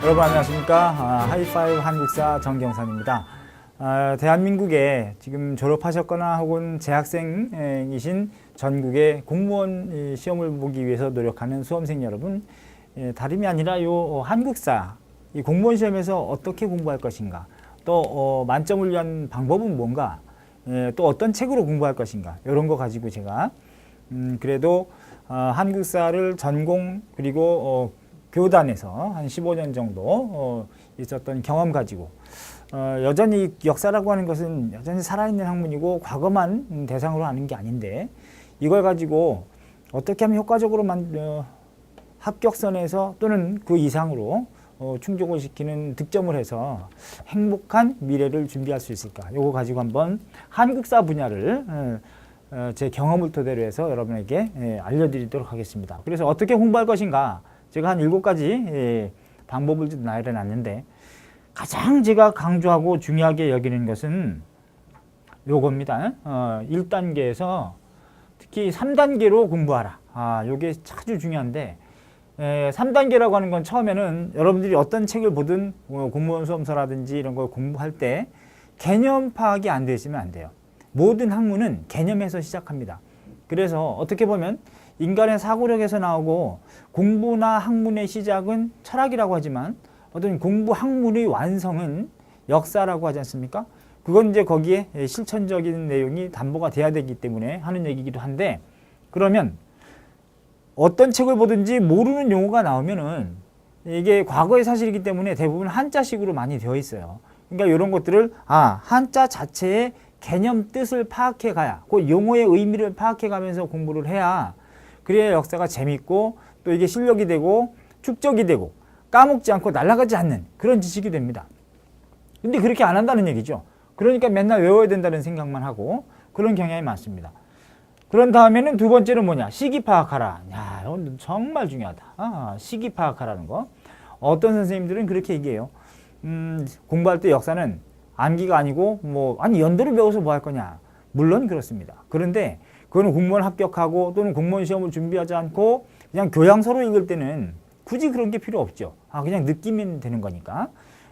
여러분 안녕하십니까. 하이파이브 한국사 정경선입니다. 대한민국에 지금 졸업하셨거나 혹은 재학생이신 전국의 공무원 시험을 보기 위해서 노력하는 수험생 여러분, 다름이 아니라 요 한국사, 이 공무원 시험에서 어떻게 공부할 것인가, 또 만점을 위한 방법은 뭔가, 또 어떤 책으로 공부할 것인가, 이런 거 가지고 제가 그래도 한국사를 전공 그리고 교단에서 한 15년 정도 있었던 경험 가지고 여전히 역사라고 하는 것은 여전히 살아있는 학문이고 과거만 대상으로 하는 게 아닌데, 이걸 가지고 어떻게 하면 효과적으로 합격선에서 또는 그 이상으로 충족을 시키는 득점을 해서 행복한 미래를 준비할 수 있을까, 요거 가지고 한번 한국사 분야를 제 경험을 토대로 해서 여러분에게 알려드리도록 하겠습니다. 그래서 어떻게 공부할 것인가, 제가 한 7가지 방법을 좀 나열해놨는데, 가장 제가 강조하고 중요하게 여기는 것은 요겁니다. 1단계에서 특히 3단계로 공부하라. 요게 아주 중요한데, 3단계라고 하는 건 처음에는 여러분들이 어떤 책을 보든 공무원 수험서라든지 이런 걸 공부할 때 개념 파악이 안 되어 있으면 안 돼요. 모든 학문은 개념에서 시작합니다. 그래서 어떻게 보면 인간의 사고력에서 나오고 공부나 학문의 시작은 철학이라고 하지만 어떤 공부 학문의 완성은 역사라고 하지 않습니까? 그건 이제 거기에 실천적인 내용이 담보가 돼야 되기 때문에 하는 얘기이기도 한데, 그러면 어떤 책을 보든지 모르는 용어가 나오면은 이게 과거의 사실이기 때문에 대부분 한자식으로 많이 되어 있어요. 그러니까 이런 것들을 한자 자체의 개념 뜻을 파악해 가야, 그 용어의 의미를 파악해 가면서 공부를 해야, 그래야 역사가 재밌고 또 이게 실력이 되고 축적이 되고 까먹지 않고 날아가지 않는 그런 지식이 됩니다. 근데 그렇게 안 한다는 얘기죠. 그러니까 맨날 외워야 된다는 생각만 하고 그런 경향이 많습니다. 그런 다음에는 두 번째는 뭐냐? 시기 파악하라. 야, 이건 정말 중요하다. 시기 파악하라는 거. 어떤 선생님들은 그렇게 얘기해요. 공부할 때 역사는 암기가 아니고 연도를 배워서 뭐 할 거냐? 물론 그렇습니다. 그런데 그거는 공무원 합격하고 또는 공무원 시험을 준비하지 않고 그냥 교양서로 읽을 때는 굳이 그런 게 필요 없죠. 그냥 느끼면 되는 거니까.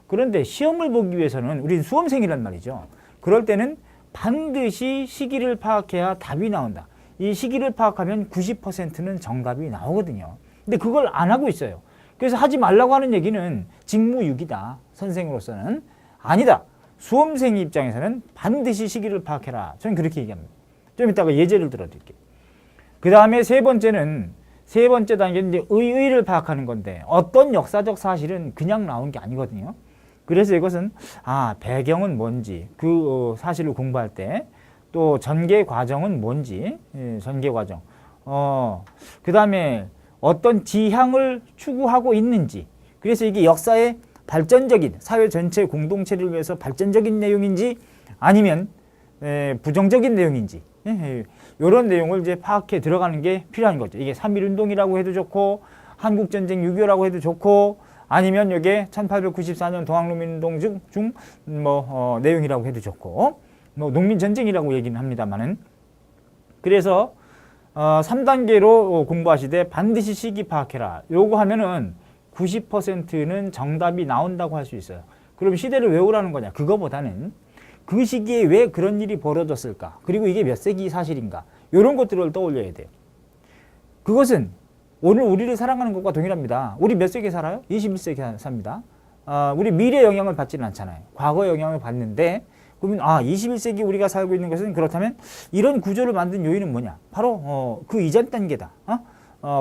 그런데 시험을 보기 위해서는 우린 수험생이란 말이죠. 그럴 때는 반드시 시기를 파악해야 답이 나온다. 이 시기를 파악하면 90%는 정답이 나오거든요. 근데 그걸 안 하고 있어요. 그래서 하지 말라고 하는 얘기는 직무유기다. 선생으로서는 아니다. 수험생 입장에서는 반드시 시기를 파악해라. 저는 그렇게 얘기합니다. 좀 이따가 예제를 들어드릴게요. 그 다음에 세 번째 단계는 이제 의의를 파악하는 건데, 어떤 역사적 사실은 그냥 나온 게 아니거든요. 그래서 이것은 배경은 뭔지, 그 사실을 공부할 때 또 전개 과정은 뭔지, 전개 과정. 그 다음에 어떤 지향을 추구하고 있는지. 그래서 이게 역사의 발전적인 사회 전체 공동체를 위해서 발전적인 내용인지 아니면 부정적인 내용인지, 이런 내용을 이제 파악해 들어가는 게 필요한 거죠. 이게 3.1운동이라고 해도 좋고 한국전쟁 6.25라고 해도 좋고 아니면 이게 1894년 동학농민운동 중 내용이라고 해도 좋고 농민전쟁이라고 얘기는 합니다만은, 그래서 3단계로 공부하시되 반드시 시기 파악해라. 요거 하면은 90%는 정답이 나온다고 할 수 있어요. 그럼 시대를 외우라는 거냐? 그거보다는 그 시기에 왜 그런 일이 벌어졌을까? 그리고 이게 몇 세기 사실인가? 이런 것들을 떠올려야 돼요. 그것은 오늘 우리를 살아가는 것과 동일합니다. 우리 몇 세기에 살아요? 21세기에 삽니다. 우리 미래 영향을 받지는 않잖아요. 과거 영향을 받는데, 그러면 21세기 우리가 살고 있는 것은, 그렇다면 이런 구조를 만든 요인은 뭐냐? 바로 그 이전 단계다.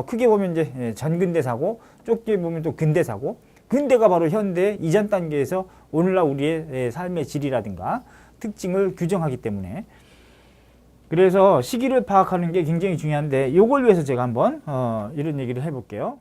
크게 보면 이제 전근대사고, 좁게 보면 또 근대사고, 근대가 바로 현대 이전 단계에서 오늘날 우리의 삶의 질이라든가 특징을 규정하기 때문에, 그래서 시기를 파악하는 게 굉장히 중요한데, 이걸 위해서 제가 한번 이런 얘기를 해볼게요.